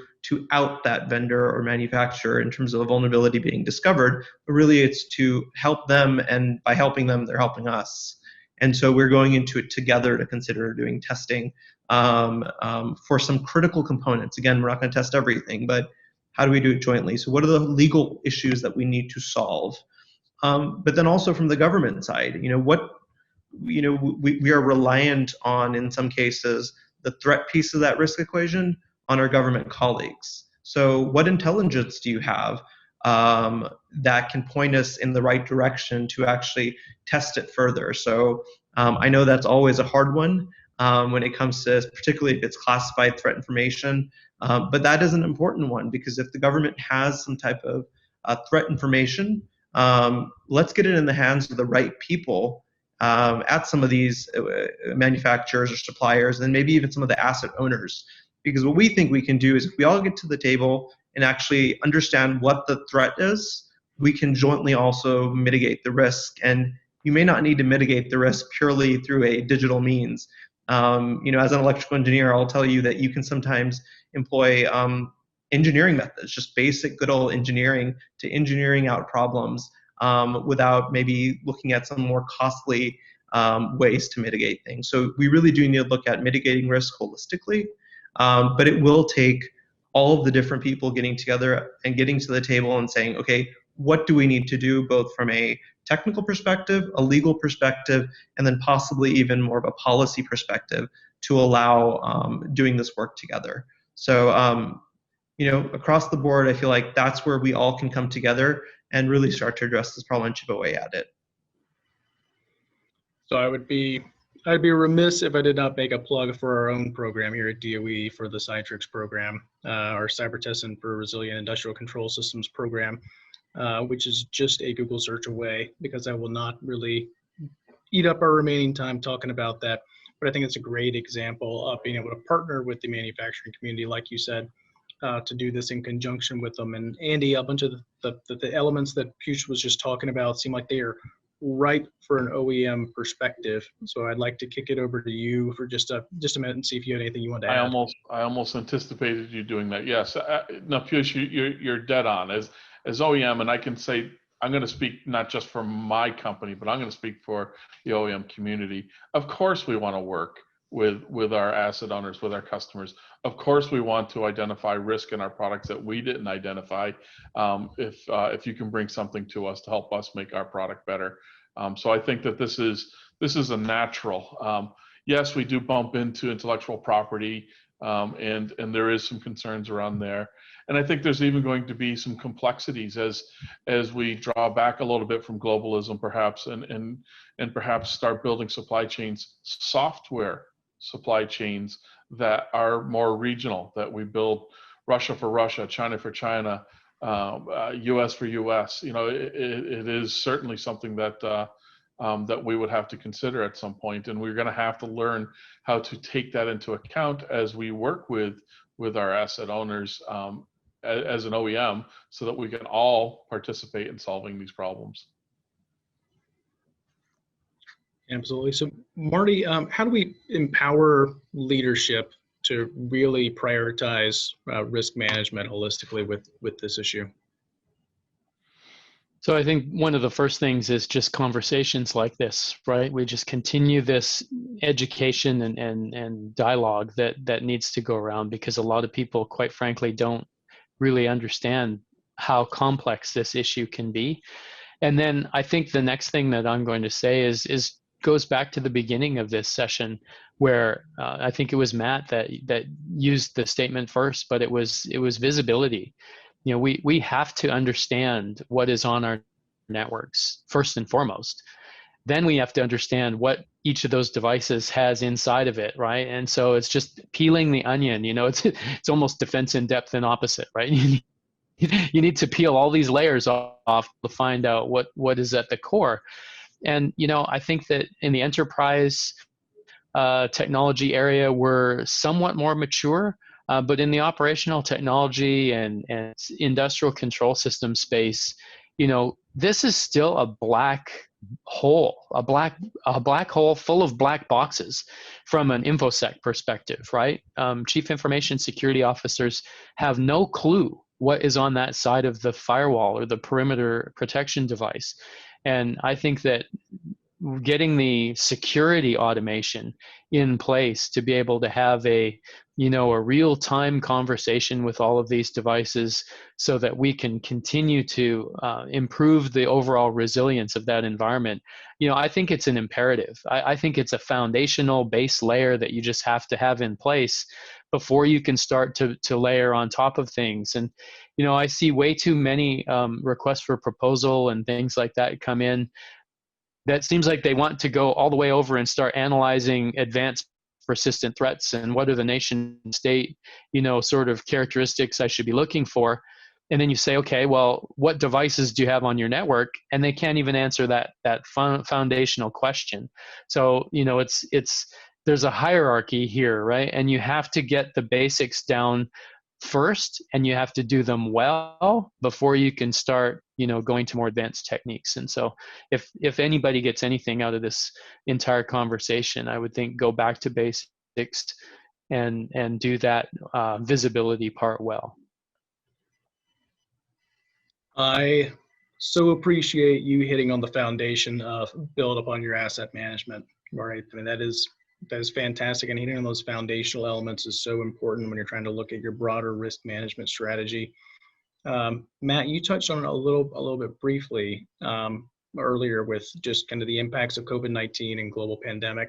out that vendor or manufacturer in terms of a vulnerability being discovered, but really it's to help them, and by helping them, they're helping us. And so we're going into it together to consider doing testing for some critical components. Again, we're not going to test everything, but how do we do it jointly? So what are the legal issues that we need to solve? But then also from the government side, we are reliant on, in some cases, the threat piece of that risk equation on our government colleagues. So what intelligence do you have that can point us in the right direction to actually test it further? So I know that's always a hard one when it comes to, particularly if it's classified threat information, but that is an important one, because if the government has some type of threat information, let's get it in the hands of the right people at some of these manufacturers or suppliers, and maybe even some of the asset owners. Because what we think we can do is, if we all get to the table and actually understand what the threat is, we can jointly also mitigate the risk. And you may not need to mitigate the risk purely through a digital means. As an electrical engineer, I'll tell you that you can sometimes employ engineering methods, just basic good old engineering, to engineering out problems without maybe looking at some more costly ways to mitigate things. So we really do need to look at mitigating risk holistically. But it will take all of the different people getting together and getting to the table and saying, okay, what do we need to do both from a technical perspective, a legal perspective, and then possibly even more of a policy perspective to allow doing this work together. So, across the board, I feel like that's where we all can come together and really start to address this problem and chip away at it. So I'd be remiss if I did not make a plug for our own program here at DOE for the Citrix program, our Cyber Testing for Resilient Industrial Control Systems program, which is just a Google search away, because I will not really eat up our remaining time talking about that. But I think it's a great example of being able to partner with the manufacturing community, like you said, to do this in conjunction with them. And Andy, a bunch of the elements that Puch was just talking about seem like they are right for an OEM perspective. So I'd like to kick it over to you for just a minute and see if you had anything you want to add. I almost anticipated you doing that. Yes, no, Puch, you're dead on. As OEM, and I can say, I'm going to speak not just for my company, but I'm going to speak for the OEM community. Of course, we want to work with our asset owners, with our customers. Of course, we want to identify risk in our products that we didn't identify. If you can bring something to us to help us make our product better. So I think that this is a natural. Yes, we do bump into intellectual property, and there is some concerns around there. And I think there's even going to be some complexities as we draw back a little bit from globalism, perhaps, and perhaps start building supply chains, software supply chains that are more regional, that we build Russia for Russia, China for China, US for US. It is certainly something that that we would have to consider at some point, and we're going to have to learn how to take that into account as we work with our asset owners as an OEM, so that we can all participate in solving these problems. Absolutely. So Marty, how do we empower leadership to really prioritize risk management holistically with this issue? So I think one of the first things is just conversations like this, right? We just continue this education and dialogue that needs to go around, because a lot of people, quite frankly, don't really understand how complex this issue can be. And then I think the next thing that I'm going to say is goes back to the beginning of this session, where I think it was Matt that used the statement first, but it was visibility. We have to understand what is on our networks first and foremost. Then we have to understand what each of those devices has inside of it, right? And so it's just peeling the onion. It's almost defense in depth and opposite, right? You need to peel all these layers off to find out what is at the core. And I think that in the enterprise technology area, we're somewhat more mature. But in the operational technology and industrial control system space, this is still a black hole, a black hole full of black boxes from an InfoSec perspective, right? Chief information security officers have no clue what is on that side of the firewall or the perimeter protection device. And I think that getting the security automation in place to be able to have a real-time conversation with all of these devices, so that we can continue to improve the overall resilience of that environment. I think it's an imperative. I think it's a foundational base layer that you just have to have in place before you can start to layer on top of things. And I see way too many requests for proposal and things like that come in that seems like they want to go all the way over and start analyzing advanced persistent threats and what are the nation state, sort of characteristics I should be looking for. And then you say, okay, well, what devices do you have on your network? And they can't even answer that foundational question. So, there's a hierarchy here, right? And you have to get the basics down first, and you have to do them well before you can start, going to more advanced techniques. And so if anybody gets anything out of this entire conversation, I would think go back to basics and do that visibility part well. I so appreciate you hitting on the foundation of build upon your asset management. Right. I mean, that is That is fantastic. And hitting on those foundational elements is so important when you're trying to look at your broader risk management strategy. Matt, you touched on it a little bit briefly earlier with just kind of the impacts of COVID-19 and global pandemic.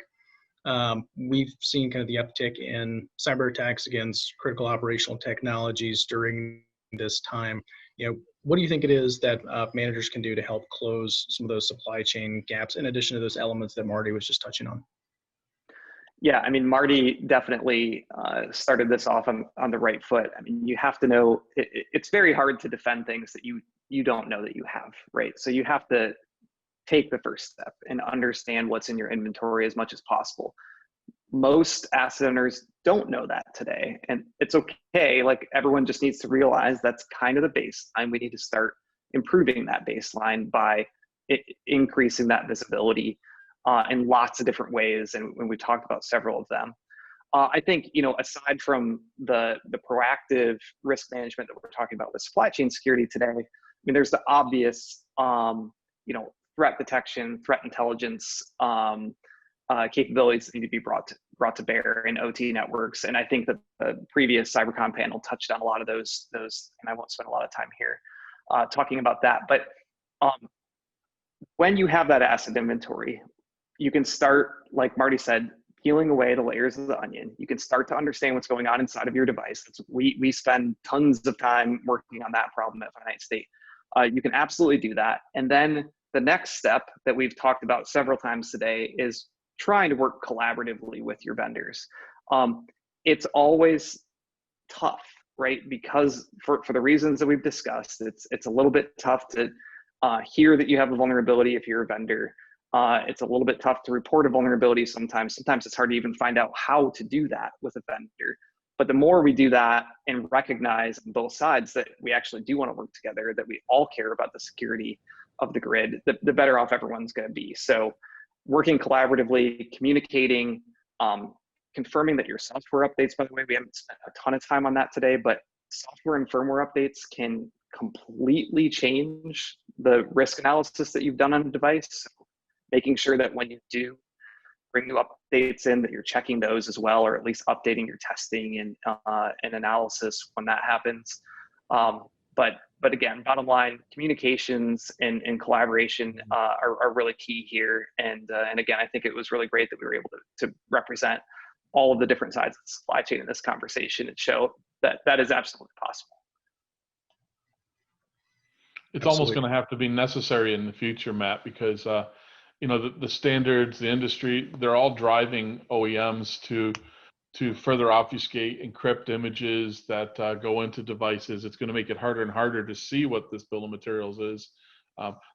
We've seen kind of the uptick in cyber attacks against critical operational technologies during this time. What do you think it is that managers can do to help close some of those supply chain gaps, in addition to those elements that Marty was just touching on? Yeah, I mean, Marty definitely started this off on the right foot. I mean, you have to know, it's very hard to defend things that you don't know that you have, right? So you have to take the first step and understand what's in your inventory as much as possible. Most asset owners don't know that today, and it's okay. Like, everyone just needs to realize that's kind of the baseline. We need to start improving that baseline by increasing that visibility in lots of different ways, and when we talked about several of them. I think, aside from the proactive risk management that we're talking about with supply chain security today, I mean, there's the obvious, threat detection, threat intelligence capabilities that need to be brought to bear in OT networks. And I think that the previous CyberCon panel touched on a lot of those, and I won't spend a lot of time here talking about that. But when you have that asset inventory, you can start, like Marty said, peeling away the layers of the onion. You can start to understand what's going on inside of your device. We spend tons of time working on that problem at Finite State. You can absolutely do that. And then the next step that we've talked about several times today is trying to work collaboratively with your vendors. It's always tough, right? Because for the reasons that we've discussed, it's a little bit tough to hear that you have a vulnerability if you're a vendor. It's a little bit tough to report a vulnerability sometimes. Sometimes it's hard to even find out how to do that with a vendor. But the more we do that and recognize on both sides that we actually do want to work together, that we all care about the security of the grid, the better off everyone's going to be. So working collaboratively, communicating, confirming that your software updates, by the way, we haven't spent a ton of time on that today, but software and firmware updates can completely change the risk analysis that you've done on a device. So making sure that when you do bring new updates in, that you're checking those as well, or at least updating your testing and analysis when that happens. But again, bottom line, communications and collaboration are really key here. And again, I think it was really great that we were able to represent all of the different sides of the supply chain in this conversation and show that that is absolutely possible. It's almost going to have to be necessary in the future, Matt, because the standards, the industry, they're all driving OEMs to further obfuscate, encrypt images that go into devices. It's going to make it harder and harder to see what this bill of materials is.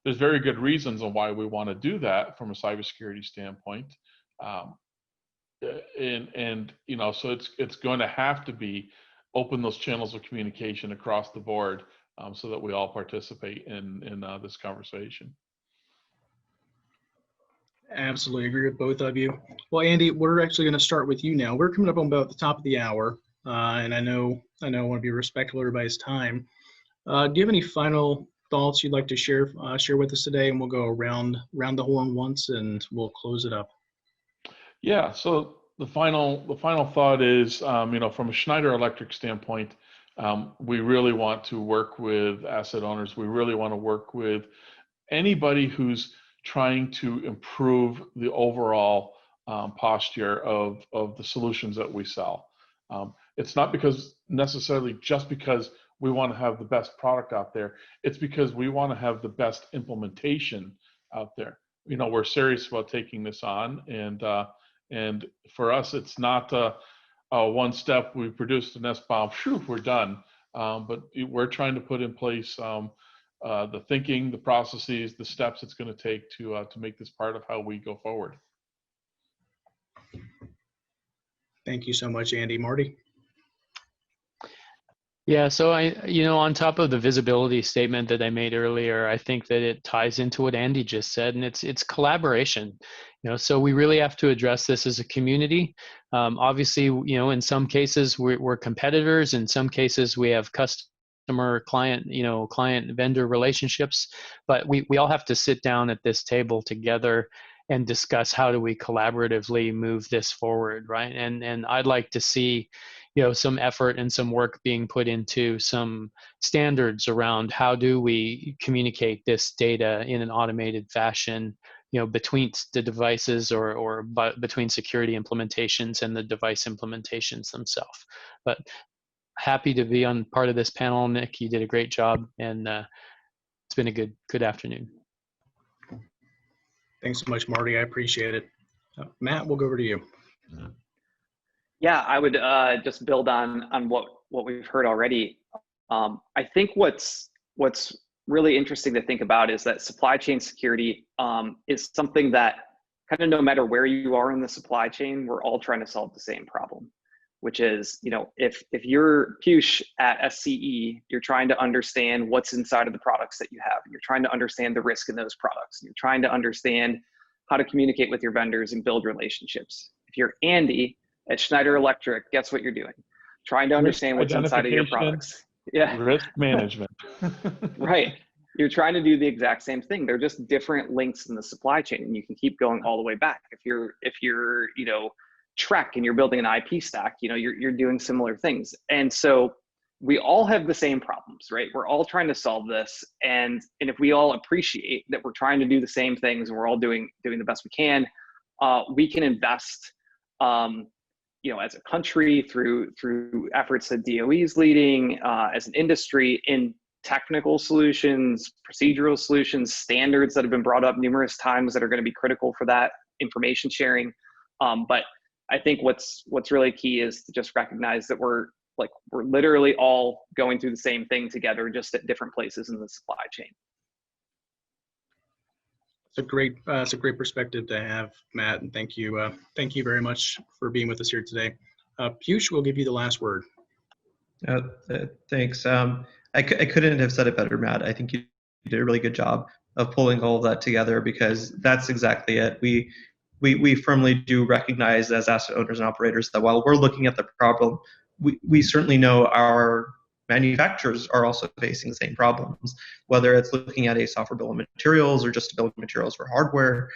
There's very good reasons on why we want to do that from a cybersecurity standpoint. So it's going to have to be open those channels of communication across the board so that we all participate in this conversation. Absolutely agree with both of you. Well, Andy, we're actually going to start with you now. We're coming up on about the top of the hour, and I know I want to be respectful of everybody's time. Do you have any final thoughts you'd like to share with us today? And we'll go around the horn once, and we'll close it up. Yeah. So the final thought is, from a Schneider Electric standpoint, we really want to work with asset owners. We really want to work with anybody who's trying to improve the overall posture of the solutions that we sell. It's not necessarily just because we want to have the best product out there. It's because we want to have the best implementation out there. We're serious about taking this on, and for us, it's not one step. We produced an S-bomb, we're done. But we're trying to put in place the thinking, the processes, the steps it's going to take to make this part of how we go forward. Thank you so much, Andy. Marty? Yeah, so on top of the visibility statement that I made earlier, I think that it ties into what Andy just said, and it's collaboration. So we really have to address this as a community. Obviously, in some cases we're competitors. In some cases we have client vendor relationships, but we all have to sit down at this table together and discuss how do we collaboratively move this forward, right? And I'd like to see, some effort and some work being put into some standards around how do we communicate this data in an automated fashion, between the devices or between security implementations and the device implementations themselves. But happy to be on part of this panel, Nick. You did a great job, and it's been a good afternoon. Thanks so much, Marty. I appreciate it. Matt, we'll go over to you. Yeah, I would just build on what we've heard already. I think what's really interesting to think about is that supply chain security is something that kind of no matter where you are in the supply chain, we're all trying to solve the same problem, which is, if you're Piyush at SCE, you're trying to understand what's inside of the products that you have. You're trying to understand the risk in those products. You're trying to understand how to communicate with your vendors and build relationships. If you're Andy at Schneider Electric, guess what you're doing? Trying to understand what's inside of your products. Yeah. Risk management. Right. You're trying to do the exact same thing. They're just different links in the supply chain, and you can keep going all the way back. If you're Trek and you're building an IP stack, you're doing similar things. And so we all have the same problems, right? We're all trying to solve this. And if we all appreciate that we're trying to do the same things and we're all doing the best we can, we can invest as a country through efforts that DOE is leading, as an industry, in technical solutions, procedural solutions, standards that have been brought up numerous times that are going to be critical for that information sharing. But I think what's really key is to just recognize that we're literally all going through the same thing together, just at different places in the supply chain. It's a great perspective to have, Matt, and thank you very much for being with us here today. Piyush, we'll give you the last word. Thanks. I couldn't have said it better, Matt. I think you did a really good job of pulling all of that together, because that's exactly it. We firmly do recognize as asset owners and operators that while we're looking at the problem, we certainly know our manufacturers are also facing the same problems, whether it's looking at a software bill of materials or just a bill of materials for hardware.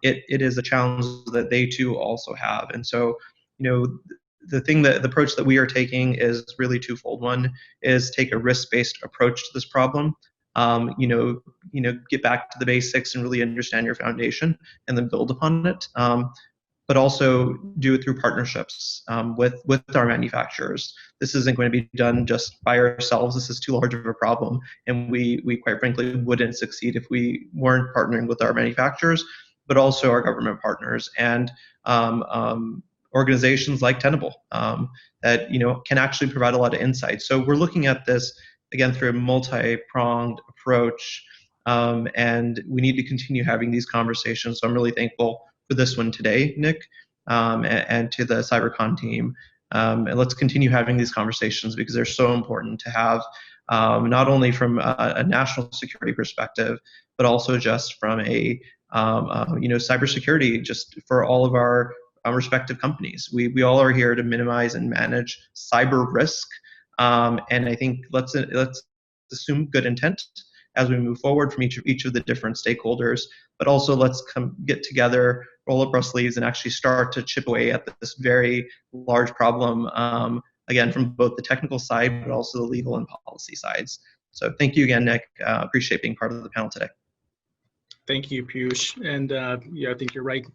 It is a challenge that they too also have. And so, the approach that we are taking is really twofold. One is take a risk-based approach to this problem. Get back to the basics and really understand your foundation and then build upon it. But also do it through partnerships with our manufacturers. This isn't going to be done just by ourselves. This is too large of a problem, and we quite frankly wouldn't succeed if we weren't partnering with our manufacturers, but also our government partners and organizations like Tenable that can actually provide a lot of insight. So we're looking at this again through a multi-pronged approach, and we need to continue having these conversations. So I'm really thankful for this one today, Nick, and to the CyberCon team. And let's continue having these conversations, because they're so important to have, not only from a national security perspective, but also just from a cybersecurity, just for all of our respective companies. We all are here to minimize and manage cyber risk, and I think let's assume good intent as we move forward from each of the different stakeholders, but also let's get together, roll up our sleeves, and actually start to chip away at this very large problem, again, from both the technical side, but also the legal and policy sides. So thank you again, Nick. Appreciate being part of the panel today. Thank you, Piyush. And I think you're right.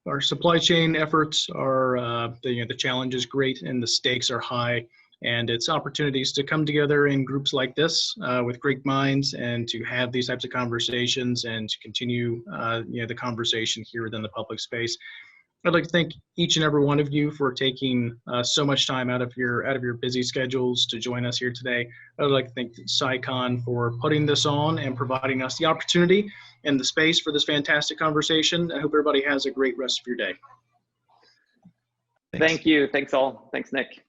Our supply chain efforts are, the challenge is great and the stakes are high. And it's opportunities to come together in groups like this with great minds and to have these types of conversations and to continue the conversation here within the public space. I'd like to thank each and every one of you for taking so much time out of your busy schedules to join us here today. I'd like to thank CyberCon for putting this on and providing us the opportunity and the space for this fantastic conversation. I hope everybody has a great rest of your day. Thanks. Thank you. Thanks all. Thanks, Nick.